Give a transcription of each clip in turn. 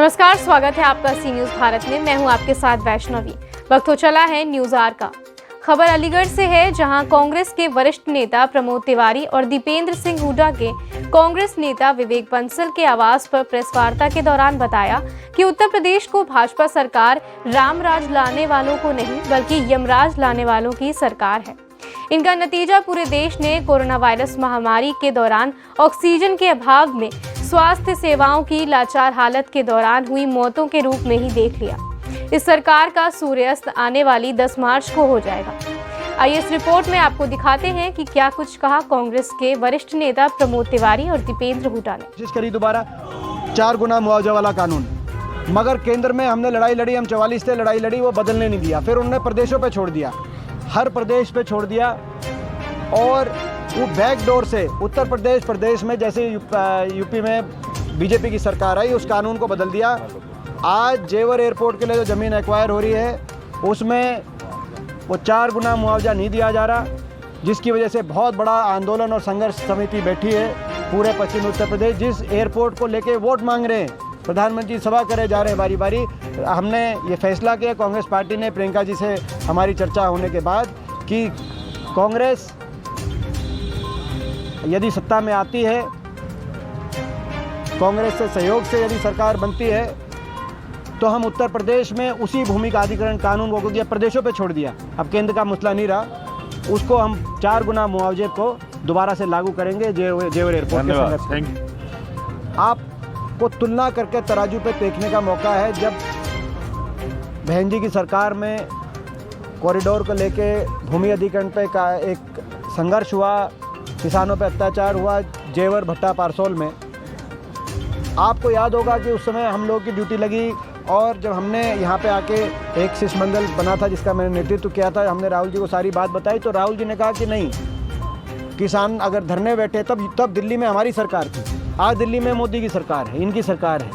नमस्कार, स्वागत है आपका सी न्यूज भारत में। मैं हूं आपके साथ वैष्णवी। वक्त हो चला है न्यूज आर का। खबर अलीगढ़ से है, जहां कांग्रेस के वरिष्ठ नेता प्रमोद तिवारी और दीपेंद्र सिंह हुड्डा के कांग्रेस नेता विवेक बंसल के आवास पर प्रेस वार्ता के दौरान बताया कि उत्तर प्रदेश को भाजपा सरकार रामराज लाने वालों को नहीं बल्कि यमराज लाने वालों की सरकार है। इनका नतीजा पूरे देश ने कोरोना वायरस महामारी के दौरान ऑक्सीजन के अभाव में स्वास्थ्य सेवाओं की लाचार हालत के दौरान हुई मौतों के रूप में ही देख लिया। इस सरकार का सूर्यास्त आने वाली 10 मार्च को हो जाएगा। आइए इस रिपोर्ट में आपको दिखाते हैं कि क्या कुछ कहा कांग्रेस के वरिष्ठ नेता प्रमोद तिवारी और दीपेंद्र हुड्डा ने। कोशिश करी दोबारा 4 गुना मुआवजा वाला कानून, मगर केंद्र में हमने लड़ाई लड़ी, हम 44 से लड़ाई लड़ी, वो बदलने नहीं दिया। फिर उन्होंने प्रदेशों पे छोड़ दिया, हर प्रदेश पे छोड़ दिया और वो बैकडोर से उत्तर प्रदेश में जैसे यूपी में बीजेपी की सरकार आई, उस कानून को बदल दिया। आज जेवर एयरपोर्ट के लिए जो ज़मीन एक्वायर हो रही है उसमें वो 4 गुना मुआवजा नहीं दिया जा रहा, जिसकी वजह से बहुत बड़ा आंदोलन और संघर्ष समिति बैठी है पूरे पश्चिमी उत्तर प्रदेश। जिस एयरपोर्ट को लेके वोट मांग रहे हैं, प्रधानमंत्री सभा करे जा रहे हैं बारी बारी। हमने ये फैसला किया कांग्रेस पार्टी ने, प्रियंका जी से हमारी चर्चा होने के बाद, कि कांग्रेस यदि सत्ता में आती है, कांग्रेस से सहयोग से यदि सरकार बनती है, तो हम उत्तर प्रदेश में उसी भूमि का अधिग्रहण कानून को दिया, प्रदेशों पे छोड़ दिया, अब केंद्र का मसला नहीं रहा, उसको हम 4 गुना मुआवजे को दोबारा से लागू करेंगे जेवर एयरपोर्ट के संदर्भ। आपको तुलना करके तराजू पे देखने का मौका है। जब बहन जी की सरकार में कॉरिडोर को लेके भूमि अधिग्रहण पे का एक संघर्ष हुआ, किसानों पे अत्याचार हुआ जेवर भट्टा पारसोल में, आपको याद होगा कि उस समय हम लोग की ड्यूटी लगी और जब हमने यहाँ पे आके एक शिष्टमंडल बना था जिसका मैंने नेतृत्व किया था, हमने राहुल जी को सारी बात बताई, तो राहुल जी ने कहा कि नहीं, किसान अगर धरने बैठे तब दिल्ली में हमारी सरकार थी, आज दिल्ली में मोदी की सरकार है, इनकी सरकार है,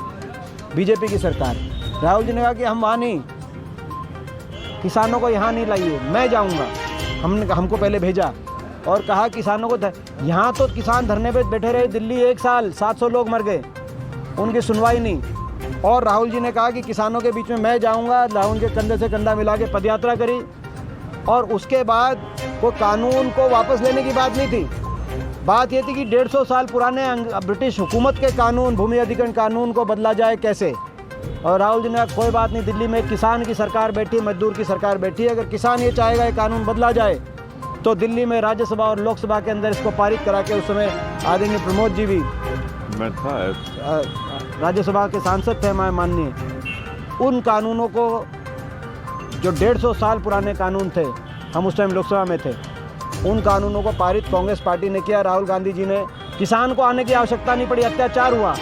बीजेपी की सरकार है। राहुल जी ने कहा कि हम वहाँ नहीं, किसानों को यहाँ नहीं लाइए, मैं जाऊँगा। हमको पहले भेजा और कहा किसानों को, यहाँ तो किसान धरने पे बैठे रहे दिल्ली 1 साल, 700 लोग मर गए, उनकी सुनवाई नहीं। और राहुल जी ने कहा कि किसानों के बीच में मैं जाऊंगा, राहुल के कंधे से कंधा मिला के पदयात्रा करी, और उसके बाद वो कानून को वापस लेने की बात नहीं थी, बात ये थी कि 150 साल पुराने ब्रिटिश हुकूमत के कानून, भूमि अधिग्रहण कानून को बदला जाए कैसे। और राहुल जी ने कहा कोई बात नहीं, दिल्ली में किसान की सरकार बैठी, मजदूर की सरकार बैठी है, अगर किसान ये चाहेगा ये कानून बदला जाए तो दिल्ली में राज्यसभा और लोकसभा के अंदर इसको पारित करा के, उस समय आदरणीय प्रमोद जी भी राज्यसभा के सांसद थे माननीय, उन कानूनों को जो 150 साल पुराने कानून थे, हम उस टाइम लोकसभा में थे, उन कानूनों को पारित कांग्रेस पार्टी ने किया। राहुल गांधी जी ने, किसान को आने की आवश्यकता नहीं पड़ी, अत्याचार हुआ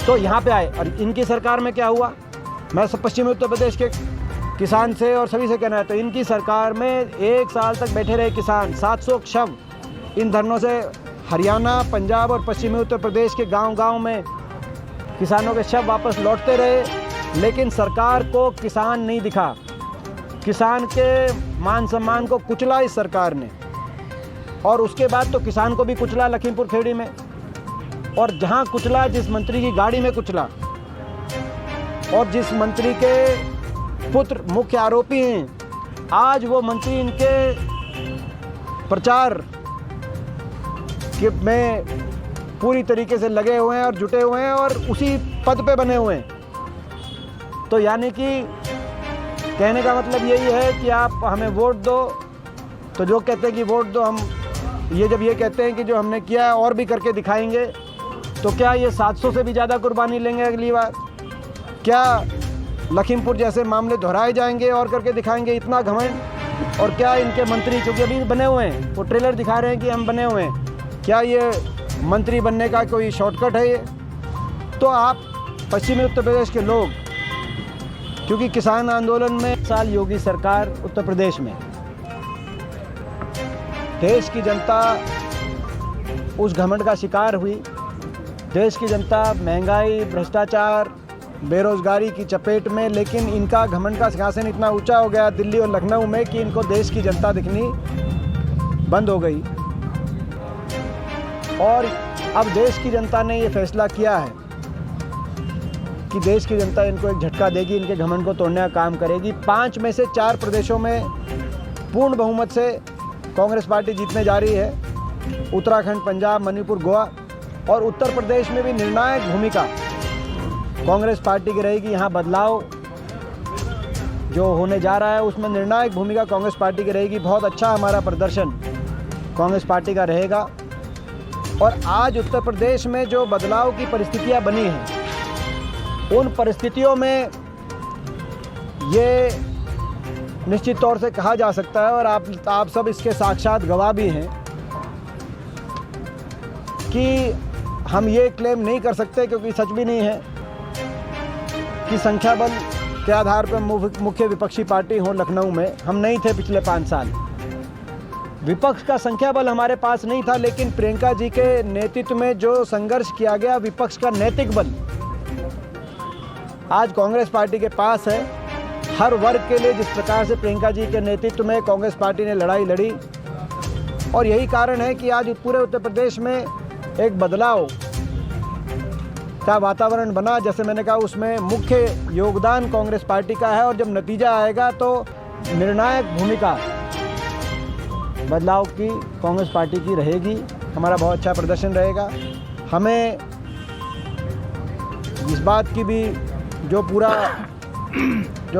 तो यहाँ पे आए। और इनकी सरकार में क्या हुआ, मैं सब पश्चिमी उत्तर प्रदेश के किसान से और सभी से कहना है, तो इनकी सरकार में 1 साल तक बैठे रहे किसान, 700 शव इन धरनों से हरियाणा, पंजाब और पश्चिमी उत्तर प्रदेश के गांव-गांव में किसानों के शव वापस लौटते रहे, लेकिन सरकार को किसान नहीं दिखा। किसान के मान सम्मान को कुचला इस सरकार ने, और उसके बाद तो किसान को भी कुचला लखीमपुर खेड़ी में, और जहां कुचला, जिस मंत्री की गाड़ी में कुचला, और जिस मंत्री के पुत्र मुख्य आरोपी हैं, आज वो मंत्री इनके प्रचार में पूरी तरीके से लगे हुए हैं और जुटे हुए हैं और उसी पद पे बने हुए हैं। तो यानी कि कहने का मतलब यही है कि आप हमें वोट दो, तो जो कहते हैं कि वोट दो, हम ये जब ये कहते हैं कि जो हमने किया है और भी करके दिखाएंगे, तो क्या ये 700 से भी ज़्यादा कुर्बानी लेंगे अगली बार? क्या लखीमपुर जैसे मामले दोहराए जाएंगे और करके दिखाएंगे, इतना घमंड? और क्या इनके मंत्री, क्योंकि अभी बने हुए हैं, वो ट्रेलर दिखा रहे हैं कि हम बने हुए हैं, क्या ये मंत्री बनने का कोई शॉर्टकट है ये? तो आप पश्चिमी उत्तर प्रदेश के लोग, क्योंकि किसान आंदोलन में साल योगी सरकार उत्तर प्रदेश में, देश की जनता उस घमंड का शिकार हुई। देश की जनता महंगाई, भ्रष्टाचार, बेरोजगारी की चपेट में, लेकिन इनका घमंड का सिंहासन इतना ऊंचा हो गया दिल्ली और लखनऊ में कि इनको देश की जनता दिखनी बंद हो गई। और अब देश की जनता ने ये फैसला किया है कि देश की जनता इनको एक झटका देगी, इनके घमंड को तोड़ने का काम करेगी। 5 में से 4 प्रदेशों में पूर्ण बहुमत से कांग्रेस पार्टी जीतने जा रही है। उत्तराखंड, पंजाब, मणिपुर, गोवा और उत्तर प्रदेश में भी निर्णायक भूमिका कांग्रेस पार्टी की रहेगी। यहाँ बदलाव जो होने जा रहा है उसमें निर्णायक भूमिका कांग्रेस पार्टी की रहेगी। बहुत अच्छा हमारा प्रदर्शन कांग्रेस पार्टी का रहेगा। और आज उत्तर प्रदेश में जो बदलाव की परिस्थितियां बनी हैं, उन परिस्थितियों में ये निश्चित तौर से कहा जा सकता है, और आप सब इसके साक्षात गवाह भी हैं, कि हम ये क्लेम नहीं कर सकते, क्योंकि सच भी नहीं है, कि संख्या बल के आधार पर मुख्य विपक्षी पार्टी हो लखनऊ में। हम नहीं थे पिछले 5 साल। विपक्ष का संख्या बल हमारे पास नहीं था, लेकिन प्रियंका जी के नेतृत्व में जो संघर्ष किया गया, विपक्ष का नैतिक बल आज कांग्रेस पार्टी के पास है। हर वर्ग के लिए जिस प्रकार से प्रियंका जी के नेतृत्व में कांग्रेस पार्टी ने लड़ाई लड़ी, और यही कारण है कि आज पूरे उत्तर प्रदेश में एक बदलाव का वातावरण बना। जैसे मैंने कहा, उसमें मुख्य योगदान कांग्रेस पार्टी का है, और जब नतीजा आएगा तो निर्णायक भूमिका बदलाव की कांग्रेस पार्टी की रहेगी। हमारा बहुत अच्छा प्रदर्शन रहेगा। हमें इस बात की भी जो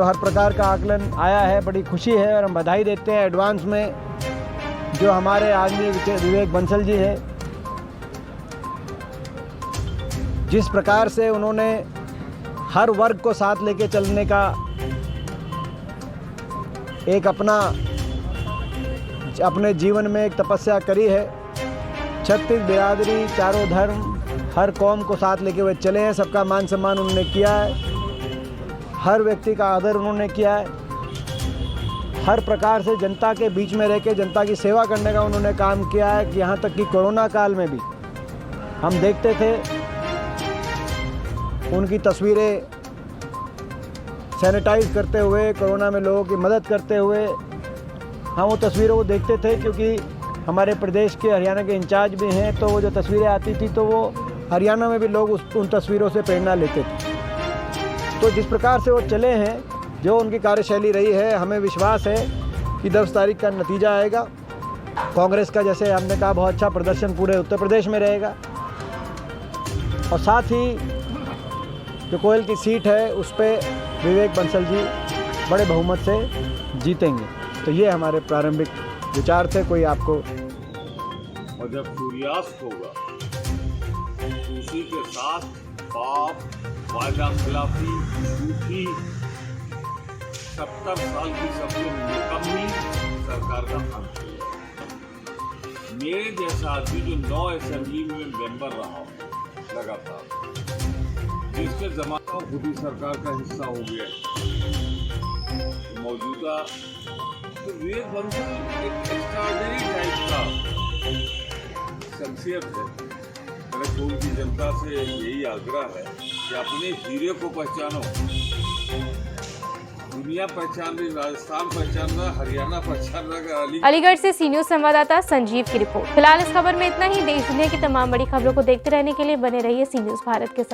हर प्रकार का आकलन आया है, बड़ी खुशी है, और हम बधाई देते हैं एडवांस में जो हमारे आदमी विवेक बंसल जी हैं। जिस प्रकार से उन्होंने हर वर्ग को साथ लेके चलने का एक अपने जीवन में एक तपस्या करी है। 36 बिरादरी, चारों धर्म, हर कौम को साथ लेके वे चले हैं। सबका मान सम्मान उन्होंने किया है, हर व्यक्ति का आदर उन्होंने किया है, हर प्रकार से जनता के बीच में रह के जनता की सेवा करने का उन्होंने काम किया है। कि यहाँ तक कि कोरोना काल में भी हम देखते थे उनकी तस्वीरें सैनिटाइज करते हुए, कोरोना में लोगों की मदद करते हुए, हम वो तस्वीरों को देखते थे, क्योंकि हमारे प्रदेश के हरियाणा के इंचार्ज भी हैं। तो वो जो तस्वीरें आती थी तो वो हरियाणा में भी लोग उन तस्वीरों से प्रेरणा लेते थे। तो जिस प्रकार से वो चले हैं, जो उनकी कार्यशैली रही है, हमें विश्वास है कि 10 तारीख का नतीजा आएगा। कांग्रेस का, जैसे हमने कहा, बहुत अच्छा प्रदर्शन पूरे उत्तर प्रदेश में रहेगा। और साथ ही जो कोयल की सीट है उस पर विवेक बंसल जी बड़े बहुमत से जीतेंगे। तो ये हमारे प्रारंभिक विचार थे। कोई आपको और जब सूर्यास्त होगा उसी के साथ पाप, वादा खिलाफी, झूठी 70 साल की सबसे निकम्मी सरकार का अंत होगा। मेरे जैसा आदमी जो 9 असेंबली में मेंबर रहा हूँ लगातार, जिसके जमाना खुद ही सरकार का हिस्सा हो गया, मौजूदा तो विवेक बंसल एक एक्स्ट्राऑर्डिनरी टाइप का शख्सियत है। मेरे कोल की जनता से यही आग्रह है कि अपने हीरे को पहचानो। दुनिया पहचान रही, राजस्थान पहचान रहा, हरियाणा पहचान रहा। अलीगढ़ से सी न्यूज़ संवाददाता संजीव की रिपोर्ट। फिलहाल इस खबर में इतना ही। देश दुनिया की तमाम बड़ी खबरों को देखते रहने के लिए बने रहिए सी न्यूज़ भारत के साथ।